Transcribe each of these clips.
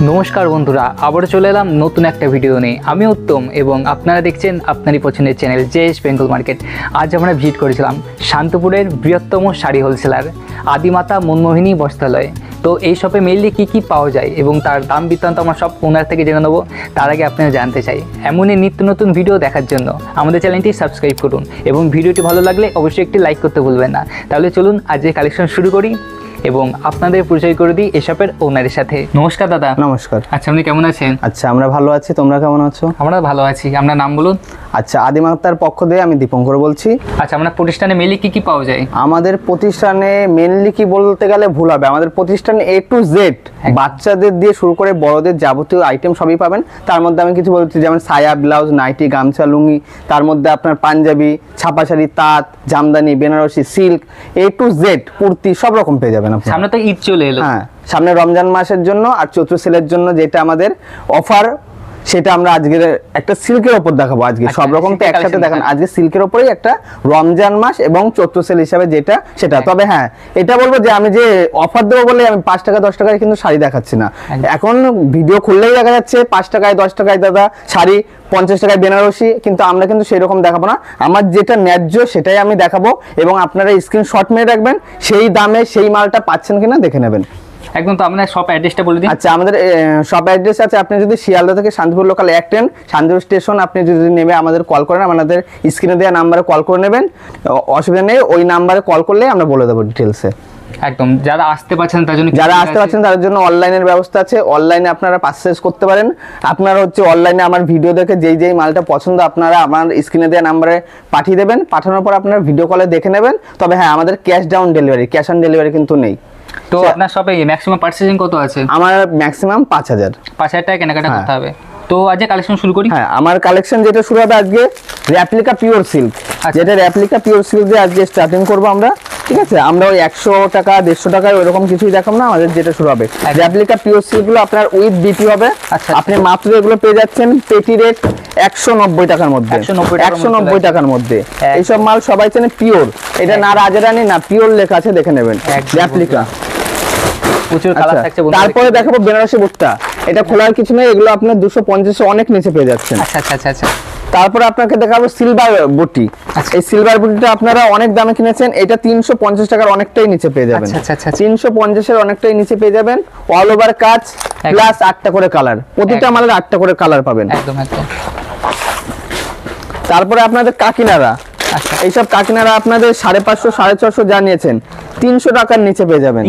নমস্কার বন্ধুরা, আবার চলে এলাম নতুন একটা ভিডিও নিয়ে। আমি উত্তম এবং আপনারা দেখছেন আপনারই পছন্দের চ্যানেল জেএস বেঙ্গল মার্কেট। আজ আমরা ভিজিট করেছিলাম শান্তপুরের বৃহত্তম শাড়ি হোলসেলার আদিমাতা মনমোহিনী বস্ত্রালয়। তো এই শপে মেইনলি কী পাওয়া যায় এবং তার দাম বৃত্তান্ত আমরা সব ওনার থেকে জেনে নেবো। তার আগে আপনারা জানতে চাই এমনই নিত্য নতুন ভিডিও দেখার জন্য আমাদের চ্যানেলটি সাবস্ক্রাইব করুন এবং ভিডিওটি ভালো লাগলে অবশ্যই একটি লাইক করতে ভুলবেন না। তাহলে চলুন আজকে কালেকশন শুরু করি এবং আপনাদের পরিচয় করে দিই এসবের ওনারের সাথে। নমস্কার দাদা। নমস্কার। আচ্ছা, আপনি কেমন আছেন? আচ্ছা, আমরা ভালো আছি, তোমরা কেমন আছো? আমরা ভালো আছি। আপনার নাম বলুন। আচ্ছা, আদিমাতার পক্ষ থেকে আমি দীপঙ্কর বলছি। আচ্ছা, আপনার প্রতিষ্ঠানে মেনলি কি পাওয়া যায়? আমাদের প্রতিষ্ঠানে মেনলি কি বলতে গেলে ভুল হবে, আমাদের প্রতিষ্ঠানে A to Z বাচ্চাদের দিয়ে শুরু করে বড়দের যাবতীয় আইটেম সবই পাবেন। তার মধ্যে আমি কিছু বলছি, যেমন সায়া, ব্লাউজ, নাইটি, গামছা, লুঙ্গি, তার মধ্যে আপনার পাঞ্জাবি, ছাপা শাড়ি, তাঁত, jamdani, Banarasi, silk, A to Z kurti সব রকম পেয়ে যাবেন। সামনে তো ঈদ চলে এলো। হ্যাঁ, সামনে রমজান মাসের জন্য আর চৈত্র সেলের জন্য যেটা আমাদের অফার, সেটা আমরা আজকে একটা সিল্কের ওপর দেখাবো। আজকে সব রকম তো একসাথে দেখান, আজকে সিল্কের ওপরেই একটা রমজান মাস এবং চৈত্র সেল হিসাবে যেটা সেটা। তবে হ্যাঁ, এটা বলবো যে আমি যে অফার দেবো বলে আমি 5 টাকা 10 টাকায় কিন্তু শাড়ি দেখাচ্ছি না। এখন ভিডিও খুললেই দেখা যাচ্ছে 5 টাকায় 10 টাকায় দাদা শাড়ি, 50 টাকায় বেনারসি, কিন্তু আমরা কিন্তু সেই রকম দেখাবো না। আমার যেটা ন্যায্য সেটাই আমি দেখাবো এবং আপনারা স্ক্রিনশট মেরে রাখবেন, সেই দামে সেই মালটা পাচ্ছেন কিনা দেখে নেবেন। একদম। তো আপনার শপ অ্যাড্রেসটা বলে দিন। আচ্ছা, আমাদের শপ অ্যাড্রেস আছে, আপনি যদি শিয়ালদা থেকে Shantipur local 1 train Shantipur station আপনি যদি নেমে আমাদের কল করেন, আমাদের স্ক্রিনে দেওয়া নাম্বারে কল করে নেবেন, অসুবিধা নেই। ওই নাম্বারে কল করলে আমরা বলে দেবো ডিটেলসে। একদম। যারা আসতে পারছেন তার জন্য অনলাইনের ব্যবস্থা আছে। অনলাইনে আপনারা পারচেজ করতে পারেন। আপনারা অনলাইনে আমার ভিডিও দেখে যেই মালটা পছন্দ আপনারা আমার স্ক্রিনে দেওয়া নাম্বারে পাঠিয়ে দেবেন। পাঠানোর পর আপনারা ভিডিও কলে দেখে নেবেন। তবে হ্যাঁ, আমাদের ক্যাশ অন ডেলিভারি কিন্তু নেই। তো আপনার শপে ম্যাক্সিমাম পারচেজিং কত আছে? আমার ম্যাক্সিমাম 5000 টাকা কেনাকাটা করতে হবে। তো আজকে কালেকশন শুরু করি। হ্যাঁ, আমার কালেকশন যেটা শুরু হবে আজকে রেপ্লিকা পিওর সিল্ক। যেটা রেপ্লিকা পিওর সিল্ক দিয়ে আজকে স্টার্টিং করব আমরা। ঠিক আছে, আমরা ওই 100 টাকা 150 টাকা ওইরকম কিছুই দেখাবো না। আমাদের যেটা শুরু হবে রেপ্লিকা পিওর সিল্ক গুলো আপনার উইথ বিপি হবে। আপনি মাত্র এগুলো পেয়ে যাচ্ছেন পেটি রেট 190 টাকার মধ্যে। 190 টাকার মধ্যে এইসব মাল সবাই চেনে পিওর। এটা না রাজারানী না পিওর লেখা আছে, দেখে নেবেন রেপ্লিকা। প্রচুর কালার থাকছে। তারপরে দেখাবো বেনারসি বুট্টা। এটা খোলার কিছু নেই, এগুলো আপনার 250 অনেক নিচে পেয়ে যাচ্ছেন। আচ্ছা। তারপরে আপনাকে দেখাবো সিলভার বুটি। এই সিলভার বুটিটা আপনারা অনেক দামে কিনেছেন, এটা 350 টাকার অনেকটাই নিচে পেয়ে যাবেন। 350 এর অনেকটাই নিচে পেয়ে যাবেন। অল ওভার কাজ প্লাস 8টা করে কালার, প্রতিটা মালের 8টা করে কালার পাবেন। একদম। তারপরে আপনাদের কাকিনারা, এইসব কাকিনারা আপনাদের 550 650 জানিয়েছেন 300 টাকার নিচে পেয়ে যাবেন।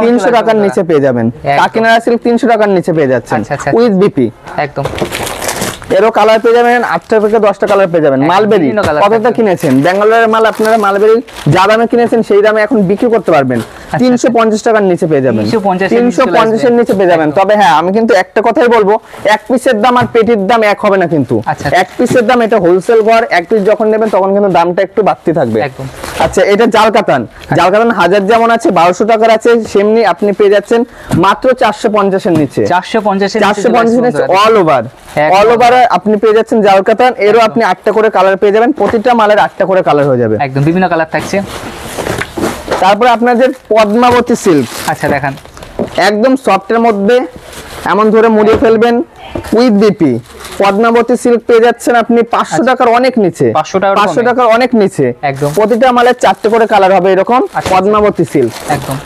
300 টাকার নিচে পেয়ে যাবেন। কাকিনারা সিল্ক 300 টাকার নিচে পেয়ে যাচ্ছেন উইথ বিপি। একদম। এরও কালার পেয়ে যাবেন, 8টা থেকে 10টা কালার পেয়ে যাবেন। মালবেরি কতটা কিনেছেন, ব্যাঙ্গালোরের মাল আপনারা মালবেরি যা দামে কিনেছেন সেই দামে এখন বিক্রি করতে পারবেন। 350 টাকার নিচে পেয়ে যাবেন। 350 এর নিচে পেয়ে যাবেন। তবে হ্যাঁ, আমি কিন্তু একটা কথাই বলবো, এক পিসের দাম আর পেটির দাম এক হবে না কিন্তু। এক পিসের দাম, এটা হোলসেল ঘর, এক পিস যখন নেবেন তখন কিন্তু দামটা একটু বাড়তি থাকবে। আচ্ছা, এটা জালকাতান। জালকাতান 1000 যেমন আছে 1200 টাকার আছে, সেমনি আপনি পেয়ে যাচ্ছেন মাত্র 450 এর নিচে। 450 এর নিচে অল ওভার আপনি পেয়ে যাচ্ছেন জালকাতান। এরও আপনি 8টা করে কালার পেয়ে যাবেন, প্রতিটা মালের 8টা করে কালার হয়ে যাবে। একদম বিভিন্ন কালার থাকছে। তারপরে আপনাদের পদ্মাবতী সিল্ক। আচ্ছা, দেখান। একদম সফটের মধ্যে এমন ধরে মুড়িয়ে ফেলবেন উইথ বিপি। পদ্মাবতী সিল্ক পেয়ে যাচ্ছেন আপনি 500 টাকার অনেক নিচে। 500 টাকার অনেক নিচে। একদম। প্রতিটা মালের 4টে করে কালার হবে এরকম পদ্মাবতী সিল্ক। একদম।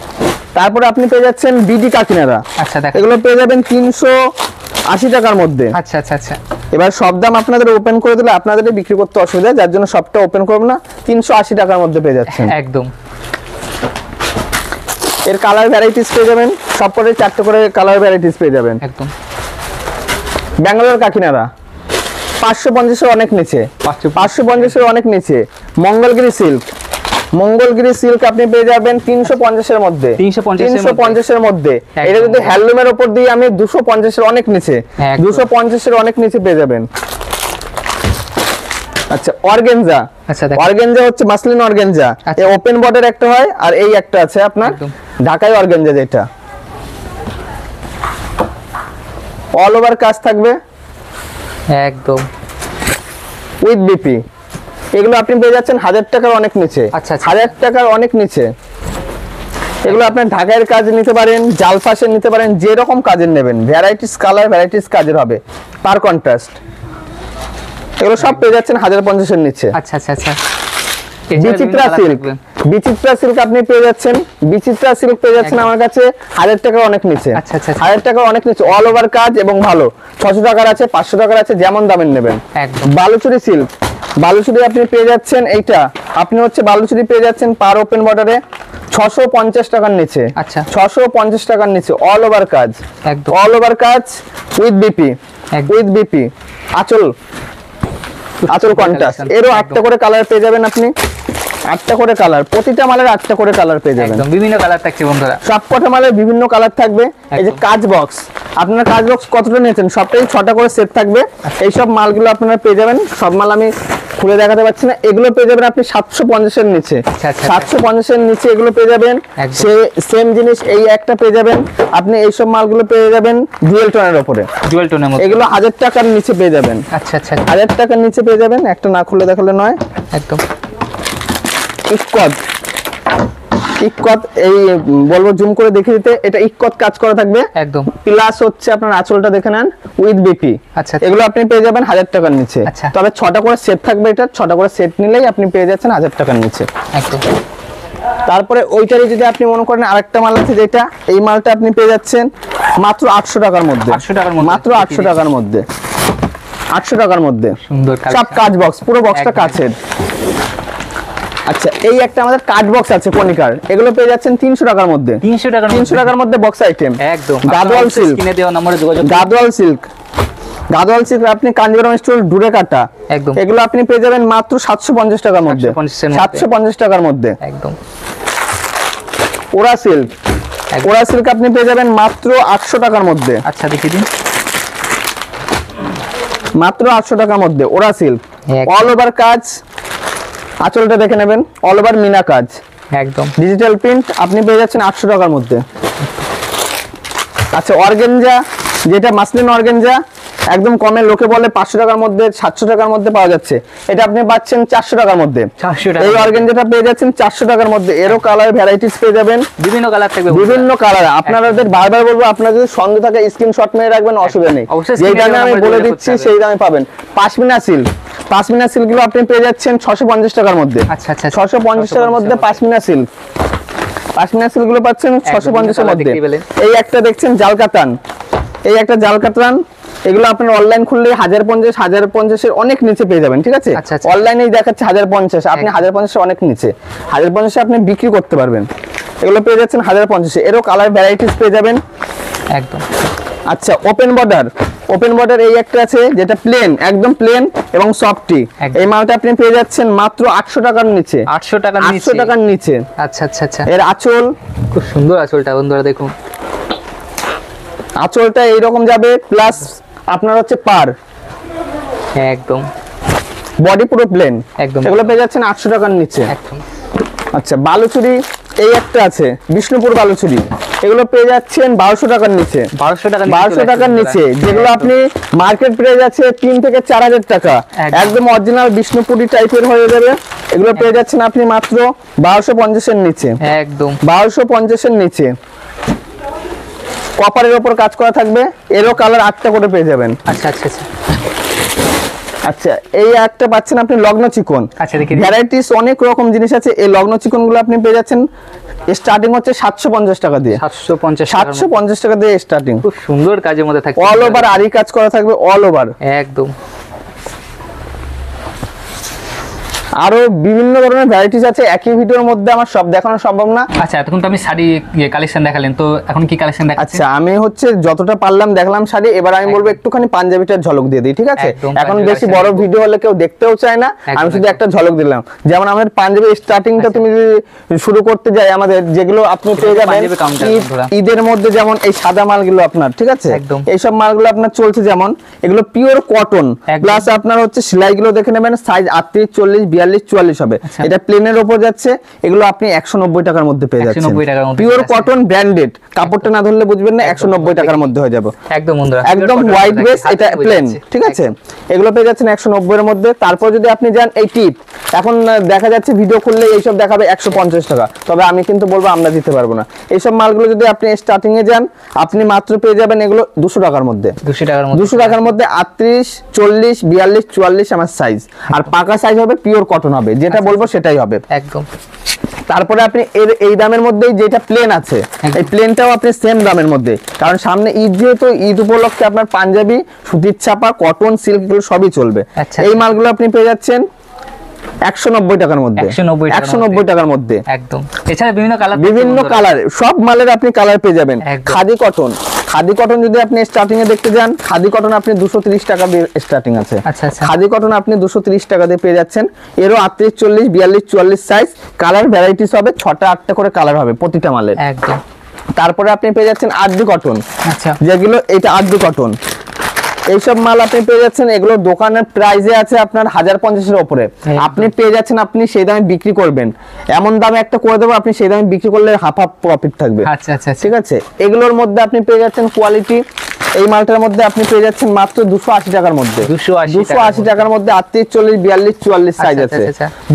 তারপরে আপনি পেয়ে যাচ্ছেন বিডি কাকিনারা। আচ্ছা, দেখেন। এগুলো পেয়ে যাবেন 380 টাকার মধ্যে। আচ্ছা। এবার সব দাম আপনাদের ওপেন করে দিলে আপনাদেরই বিক্রি করতে অসুবিধা, যার জন্য সবটা ওপেন করব না। 380 টাকার মধ্যে পেয়ে যাচ্ছেন। একদম। এর কালার ভ্যারাইটিস পেয়ে যাবেন, সবকটাই 4টে করে কালার ভ্যারাইটিস পেয়ে যাবেন। একদম। ব্যাঙ্গালোর কাকিনারা 550 এর অনেক নিচে। 550 এর অনেক নিচে। মঙ্গলগিরি সিল্ক আপনি পেয়ে যাবেন 350 এর মধ্যে। 350 এর মধ্যে। এটা যদি হ্যান্ডলুমের উপর দিয়ে আমি 250 এর অনেক নিচে, 250 এর অনেক নিচে পেয়ে যাবেন। আচ্ছা, অর্গানজা। অর্গানজা হচ্ছে মাসলিন অর্গানজা। এই ওপেন বর্ডার একটা হয় আর এই একটা আছে আপনার ঢাকাই অর্গানজা, যেটা অল ওভার কাজ থাকবে একদম উইথ বিপি। এগুলো আপনি পেয়ে যাচ্ছেন 1000 টাকার অনেক নিচে। 1000 টাকার অনেক নিচে। এগুলো আপনার ঢাকাইয়ের কাজ নিতে পারেন, জাল ফাঁসের নিতে পারেন, যে রকম কাজের নেবেন, ভ্যারাইটিস কালার, ভ্যারাইটিস কাজের হবে, পার কন্ট্রাস্ট। এগুলো সব পেয়ে যাচ্ছেন 1050 এর নিচে। আচ্ছা আচ্ছা আচ্ছা। বিচিত্রা সিল্ক, বিচিত্রা সিল্ক আপনি পেয়ে যাচ্ছেন, বিচিত্রা সিল্ক পেয়ে যাচ্ছেন আমার কাছে 1000 টাকার অনেক নিচে। আচ্ছা আচ্ছা 1000 টাকার অনেক নিচে, অল ওভার কাজ এবং ভালো। 600 টাকার আছে, 500 টাকার আছে, যেমন দামের নেবেন। একদম। বালুচুরি সিল্ক, বালুচুরি আপনি পেয়ে যাচ্ছেন, এইটা আপনি হচ্ছে বালুচুরি পেয়ে যাচ্ছেন পার ওপেন বর্ডারে 650 টাকার নিচে। আচ্ছা 650 টাকার নিচে, অল ওভার কাজ, একদম। অল ওভার কাজ উইথ বিপি, একদম। উইথ বিপি, আঁচল, আঁচল কন্ট্রাস্ট। এরও 8টা করে কালার পেয়ে যাবেন আপনি, 8টা করে কালার, প্রতিটা মালের 8টা করে কালার পেয়ে যাবেন। একদম বিভিন্ন কালার থাকছে বন্ধুরা, সবকটা মালের বিভিন্ন কালার থাকবে। এই যে কাজ বক্স, আপনারা কাজ বক্স কতটা নিয়েছেন, সবটাই 6টা করে সেট থাকবে। এই সব মালগুলো আপনারা পেয়ে যাবেন, সব মাল আমি খুলে দেখাতে পারছি না। এগুলো পেয়ে যাবেন আপনি 750 এর নিচে, 750 এর নিচে এগুলো পেয়ে যাবেন। সে সেম জিনিস এই একটা পেয়ে যাবেন আপনি, এই সব মালগুলো পেয়ে যাবেন ডুয়েল টোনের উপরে, ডুয়েল টোনের মধ্যে। এগুলো 1000 টাকার নিচে পেয়ে যাবেন। আচ্ছা আচ্ছা 1000 টাকার নিচে পেয়ে যাবেন, একটা না খুলে দেখালে নয়। একদম। ইক্কত, ইক্কত এই বলবো জুম করে দেখিয়ে দিতে, এটা ইক্কত কাজ করা থাকবে একদম। প্লাস হচ্ছে আপনার আঁচলটা দেখে নেন উইথ বিপি। আচ্ছা এগুলো আপনি পেয়ে যাবেন 1000 টাকার নিচে। আচ্ছা। তবে 6টা করে সেট থাকবে, এটা 6টা করে সেট নিলেই আপনি পেয়ে যাচ্ছেন 1000 টাকার নিচে। একদম। তারপরে ওইটারই যদি আপনি মনে করেন আরেকটা মাল আছে যেটা, এই মালটা আপনি পেয়ে যাচ্ছেন মাত্র 800 টাকার মধ্যে, 800 টাকার মধ্যে, মাত্র 800 টাকার মধ্যে, 800 টাকার মধ্যে সুন্দর সব কাজ বক্স, পুরো বক্সটা কাছের। আচ্ছা এই একটা আমাদের কাট বক্স আছে কনিকার, এগুলো পেয়ে যাচ্ছেন 300 টাকার মধ্যে, 300 টাকার মধ্যে বক্স আইটেম। একদম। গাদওয়াল সিল্ক, স্ক্রিনে দেওয়া নম্বরে যোগাযোগ। গাদওয়াল সিল্ক, গাদওয়াল সিল্ক আপনি কাঞ্জিবরম স্টোর দূরে কাটা, একদম। এগুলো আপনি পেয়ে যাবেন মাত্র 750 টাকার মধ্যে, 750 টাকার মধ্যে। একদম। ওরা সিল্ক, ওরা সিল্ক আপনি পেয়ে যাবেন মাত্র 800 টাকার মধ্যে। আচ্ছা দেখিয়ে দিন, মাত্র 800 টাকার মধ্যে ওরা সিল্ক, একদম। অল ওভার কাজ, আঁচলটা দেখে নেবেন, অল ওভার মিনা কাজ, একদম। ডিজিটাল প্রিন্ট আপনি পেয়ে যাচ্ছেন 800 টাকার মধ্যে। আচ্ছা অর্গানজা, যেটা মাসলিন অর্গানজা একদম কমে, লোকে বলে 500 টাকার মধ্যে 700 টাকার মধ্যে পাওয়া যাচ্ছে, এটা আপনি পাচ্ছেন 400 টাকার মধ্যে। 400 টাকা এই অর্গানজাটা পেয়ে যাচ্ছেন 400 টাকার মধ্যে। এরও কালার ভ্যারাইটিস পেয়ে যাবেন, বিভিন্ন কালার থাকবে, বিভিন্ন কালার। আপনাদের বারবার বলবো, আপনারা যদি সন্দেহ থাকে স্ক্রিনশট মেরে রাখবেন, অসুবিধা নেই। যেই দামে আমি বলে দিচ্ছি সেই দামে পাবেন। পাশমিনা সিল্ক, পাশমিনা সিল্কগুলো আপনি পেয়ে যাচ্ছেন 650 টাকার মধ্যে। আচ্ছা আচ্ছা 650 টাকার মধ্যে পাশমিনা সিল্ক, পাশমিনা সিল্কগুলো পাচ্ছেন 650 এর মধ্যে। এই একটা দেখছেন জাল কাতান, এই একটা জাল কাতান, এগুলো আপনার অনলাইন খুললে 1050, 1050 এর অনেক নিচে পেয়ে যাবেন, ঠিক আছে? অনলাইনেই দেখাচ্ছে 1050, আপনি 1050 এর অনেক নিচে, 1050 এ আপনি বিক্রি করতে পারবেন। এগুলো পেয়ে যাচ্ছেন 1050 এ, এরও কালার ভ্যারাইটিস পেয়ে যাবেন। একদম। আচ্ছা ওপেন বর্ডার, ওপেন বর্ডার এই একটা আছে যেটা প্লেন, একদম প্লেন এবং সফটি। এই মালটা আপনি পেয়ে যাচ্ছেন মাত্র 800 টাকার নিচে, 800 টাকার নিচে, 800 টাকার নিচে। আচ্ছা আচ্ছা আচ্ছা। এর আঁচল খুব সুন্দর, আঁচলটা বন্ধুরা দেখুন, আঁচলটা এইরকম যাবে, প্লাস আপনার হচ্ছে পার, একদম বডি পুরো প্লেন, একদম। এগুলো পেয়ে যাচ্ছেন 800 টাকার নিচে। একদম। আচ্ছা বালুচুরি এই একটা আছে, বিষ্ণুপুর বালুচুরি, এগুলো পেয়ে যাচ্ছেন 1200 টাকার নিচে, 1200 টাকা, 1200 টাকার নিচে, যেগুলো আপনি মার্কেট প্রাইস আছে 3 থেকে 4000 টাকা, একদম অরিজিনাল বিষ্ণুপুরি টাইপের হয়ে যাবে। এগুলো পেয়ে যাচ্ছেন আপনি মাত্র 1250 এর নিচে, একদম 1250 এর নিচে। কপারের উপর কাজ করা থাকবে, এরও কালার 8টা করে পেয়ে যাবেন। আচ্ছা আচ্ছা আচ্ছা। আচ্ছা এই একটা পাচ্ছেন আপনি লগ্ন চিকন, আচ্ছা দেখি ভ্যারাইটিস অনেক রকম জিনিস আছে। এই লগ্ন চিকন গুলো আপনি পেয়ে যাচ্ছেন স্টার্টিং হচ্ছে 750 টাকা দিয়ে, 750 টাকা দিয়ে স্টার্টিং। খুব সুন্দর কাজের মধ্যে থাকবে, অল ওভার আরি কাজ করা থাকবে, অল ওভার একদম। আরো বিভিন্ন ধরনের ভ্যারাইটিস আছে, একই ভিডিওর মধ্যে আমার সব দেখানো সম্ভব না। আচ্ছা এতক্ষণ তো আমি শাড়ি কালেকশন দেখালেন, তো এখন কি কালেকশন দেখাচ্ছেন? আচ্ছা আমি হচ্ছে যতটা পারলাম দেখলাম শাড়ি, এবার আমি বলবো একটুখানি পাঞ্জাবিটার ঝলক দিয়ে দিই, ঠিক আছে? এখন বেশি বড় ভিডিও হলে কেউ দেখতেও চায় না, আমি শুধু একটা ঝলক দিলাম। যেমন আমাদের পাঞ্জাবি স্টার্টিংটা তুমি যদি শুরু করতে যাই, আমাদের যেগুলো আপনি পেয়ে যাবেন ঈদের মধ্যে, যেমন এই সাদা মালগুলো আপনার, ঠিক আছে? এইসব মালগুলো আপনার চলছে, যেমন এগুলো পিওর কটন, প্লাস আপনার হচ্ছে সেলাইগুলো দেখে নেবেন, সাইজ 38, 40, 42 44 হবে। এটা প্লেনের উপর যাচ্ছে, এগুলো আপনি 190 টাকার মধ্যে পেয়ে যাচ্ছেন। পিওর কটন ব্র্যান্ডেড, কাপড়টা না ধরলে বুঝবেন না, 190 টাকার মধ্যে হয়ে যাবে একদম বন্ধুরা, একদম হোয়াইট বেস, এটা প্লেন, ঠিক আছে। এগুলো পেয়ে যাচ্ছেন 190 এর মধ্যে। তারপর যদি আপনি যান এই টিপ, এখন দেখা যাচ্ছে ভিডিও খুললে এইসব দেখাবে 150 টাকা, তবে আমি কিন্তু বলবো আমরা দিতে পারবো না। এইসব মালগুলো যদি আপনি স্টার্টিং এ যান, আপনি মাত্র পেয়ে যাবেন এগুলো 200 টাকার মধ্যে। 200 টাকার মধ্যে 38 40 42 44 আমার সাইজ, আর পাকা সাইজ হবে, পিওর কটন হবে, যেটা বলবো সেটাই হবে একদম। তারপরে আপনি এই দামের মধ্যেই যেটা প্লেন আছে, এই প্লেনটাও আপনি সেম দামের মধ্যে, কারণ সামনে ঈদ, যেহেতু ঈদ উপলক্ষে আপনার পাঞ্জাবি, সুতির ছাপা, কটন, সিল্ক গুলো সবই চলবে। এই মালগুলো আপনি পেয়ে যাচ্ছেন 190 টাকার মধ্যে, 190 টাকার মধ্যে একদম। এছাড়া বিভিন্ন কালার, সব মালের আপনি কালার পেয়ে যাবেন। খাদি কটন, খাদি কটন যদি আপনি স্টার্টিং এ দেখতে যান, খাদি কটন আপনি 230 টাকা দিয়ে স্টার্টিং আছে। খাদি কটন আপনি 230 টাকা দিয়ে পেয়ে যাচ্ছেন। এরও 38 40 42 44 সাইজ, কালার ভ্যারাইটিস হবে, 6টা 8টা করে কালার হবে প্রতিটা মালের একদম। তারপরে আপনি পেয়ে যাচ্ছেন আরডি কটন, যেগুলো এটা আরডি কটন, এইসব মাল আপনি পেয়ে যাচ্ছেন। এগুলো দোকানের প্রাইসে আছে আপনার 1050 এর উপরে, আপনি পেয়ে যাচ্ছেন, আপনি সেই দামে বিক্রি করবেন, এমন দামে একটা করে দেবো, আপনি সেই দামে বিক্রি করলে হাফ প্রফিট থাকবে। ঠিক আছে। এগুলোর মধ্যে আপনি পেয়ে যাচ্ছেন কোয়ালিটি, এই মালটার মধ্যে আপনি পেয়ে যাচ্ছেন মাত্র 280 টাকার মধ্যে, 280 টাকার মধ্যে 38 40 42 44 সাইজ আছে,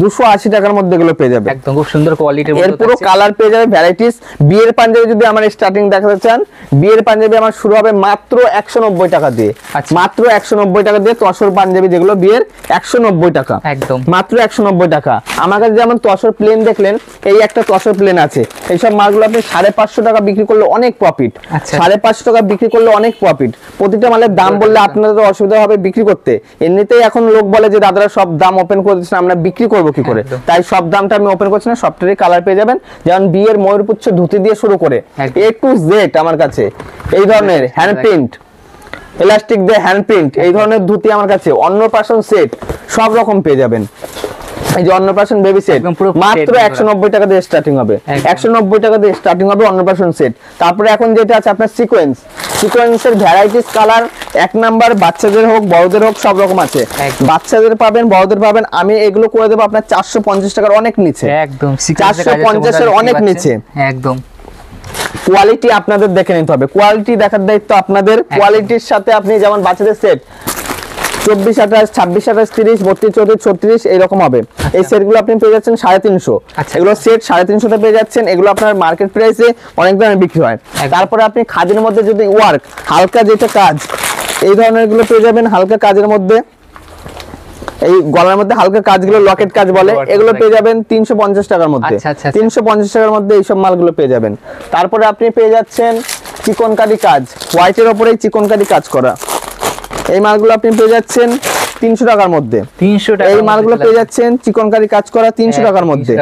280 টাকার মধ্যে এগুলো পেয়ে যাবে একদম খুব সুন্দর কোয়ালিটির মধ্যে। এর পুরো কালার পেয়ে যাবে, ভ্যারাইটিস। বিয়ের পাঞ্জাবি যদি আমার স্টার্টিং দেখাতে চান, বিয়ের পাঞ্জাবি আমার শুরু হবে মাত্র 190 টাকা দিয়ে, মাত্র 190 টাকা দিয়ে তসর পাঞ্জাবি, যেগুলো বিয়ের 190 টাকা একদম, মাত্র 190 টাকা। আমার কাছে যেমন তসর প্লেন দেখলেন, এই একটা তসর প্লেন আছে, এইসব মালগুলো আপনি 550 টাকা বিক্রি করলে অনেক প্রফিট, 550 টাকা বিক্রি করলে অনেক প্রফিট। প্রতিটা মালের দাম বললে আপনাদের অসুবিধা হবে বিক্রি করতে, এমনিতেই এখন লোক বলে যে দাদারা সব দাম ওপেন করে দিচ্ছেন, আমরা বিক্রি করবো কি করে, তাই সব দামটা আমি ওপেন করছি না, সবটারই কালার পেয়ে যাবেন। যেমন বিয়ের ময়ূরপুচ্ছ ধুতি দিয়ে শুরু করে A to Z আমার কাছে এই ধরনের হ্যান্ড প্রিন্ট, ইলাস্টিক দিয়ে হ্যান্ড প্রিন্ট, এই ধরনের ধুতি আমার কাছে, অন্নপ্রাশন সেট সব রকম পেয়ে যাবেন। এই যে অন্নপ্রাশন বেবি সেট মাত্র 190 টাকা দিয়ে স্টার্টিং হবে, 190 টাকা দিয়ে স্টার্টিং হবে অন্নপ্রাশন সেট। তারপরে এখন যেটা আছে আপনার সিকোয়েন্সের ভ্যারাইটিস কালার, এক নাম্বার, বাচ্চাদের হোক বড়দের হোক সব রকম আছে, বাচ্চাদের পাবেন বড়দের পাবেন। আমি এগুলো করে দেবো আপনার 450 টাকার অনেক নিচে, একদম 450 এর অনেক নিচে একদম। কোয়ালিটি আপনাদের দেখে নিতে হবে, কোয়ালিটি দেখার দায়িত্ব আপনাদের। কোয়ালিটির সাথে আপনি যেমন বাচ্চাদের সেট 24 28 26 28 30 32 34 36 এইরকম হবে। এই সেটগুলো আপনি পেয়ে যাচ্ছেন 350, এগুলো সেট 350 তে পেয়ে যাচ্ছেন। এগুলো আপনার মার্কেট প্রাইসে অনেক দামে বিক্রি হয়। তারপরে আপনি খাদির মধ্যে যদি ওয়ার্ক, হালকা যেটা কাজ, এই ধরনের গুলো পেয়ে যাবেন হালকা কাজের মধ্যে। এই গলার মধ্যে হালকা কাজগুলো লকেট কাজ বলে, এগুলো পেয়ে যাবেন 350 টাকার মধ্যে, 350 টাকার মধ্যে এইসব মালগুলো পেয়ে যাবেন। তারপরে আপনি পেয়ে যাচ্ছেন চিকনকারি কাজ, হোয়াইটের উপরেই চিকনকারি কাজ করা, এই মালগুলো আপনি পেয়ে যাচ্ছেন 300 টাকার মধ্যে। 300 টাকা এই মালগুলো পেয়ে যাচ্ছেন চিকনকারি কাজ করা 300 টাকার মধ্যে,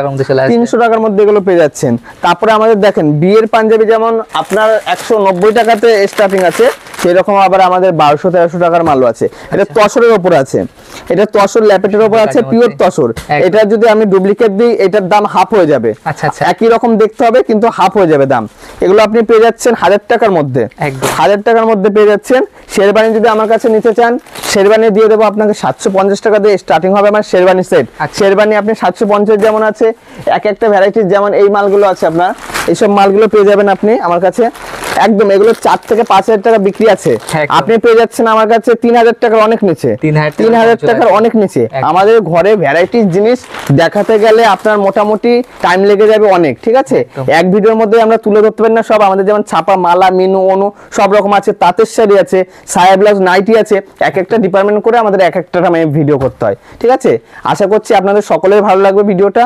300 টাকার মধ্যে এগুলো পেয়ে যাচ্ছেন। তারপরে আমাদের দেখেন বিয়ের পাঞ্জাবি যেমন আপনার 190 টাকাতে স্টার্টিং আছে, সেরকম আবার আমাদের 1200-1300 টাকার মালও আছে। এটা তসরের উপর আছে, এটা তসর ল্যাপেটের উপর আছে, পিওর তসর। এটা যদি আমি ডুপ্লিকেট দিই, এটার দাম হাফ হয়ে যাবে, একই রকম দেখতে হবে কিন্তু হাফ হয়ে যাবে দাম। এগুলো আপনি পেয়ে যাচ্ছেন 1000 টাকার মধ্যে, 1000 টাকার মধ্যে পেয়ে যাচ্ছেন। শেরবানি যদি আমার কাছে নিতে চান, শেরবানি দিয়ে দেবো আপনাকে 750 টাকা দিয়ে স্টার্টিং হবে আমার শেরবানি সেট। শেরবানি আপনি 750 যেমন আছে, এক একটা ভ্যারাইটিস যেমন এই মালগুলো আছে আপনার, এইসব মালগুলো পেয়ে যাবেন আপনি আমার কাছে একদম। এগুলো 4 থেকে 5000 টাকা বিক্রি আছে, আপনি পেয়ে যাচ্ছেন আমার কাছে 3000 টাকার অনেক নিচে, 3000 টাকার অনেক নিচে। আমাদের ঘরে ভ্যারাইটিস জিনিস দেখাতে গেলে আপনার মোটামুটি টাইম লেগে যাবে অনেক, ঠিক আছে। এক ভিডিওর মধ্যে আমরা তুলে ধরতে পারি না সব। আমাদের যেমন ছাপা, মালা, মিনু, অনু সব রকম আছে, তাঁতের শাড়ি আছে, সায়া ব্লাউজ, নাইটি আছে, এক একটা ডিপার্টমেন্ট করে আমাদের এক একটা ভিডিও করতে হয়, ঠিক আছে। আশা করছি আপনাদের সকলের ভালো লাগবে ভিডিওটা,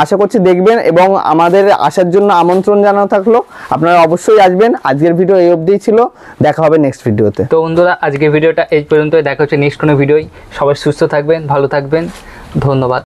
আশা করছি দেখবেন এবং আমাদের আসার জন্য আমন্ত্রণ জানানো থাকলো, আপনারা অবশ্যই আসবেন। আজকের ভিডিও এই অবধিই ছিল, দেখা হবে নেক্সট ভিডিওতে। তো বন্ধুরা আজকের ভিডিওটা এই পর্যন্তই, দেখা হচ্ছে নেক্সট কোনো ভিডিওয়। সবাই সুস্থ থাকবেন, ভালো থাকবেন, ধন্যবাদ।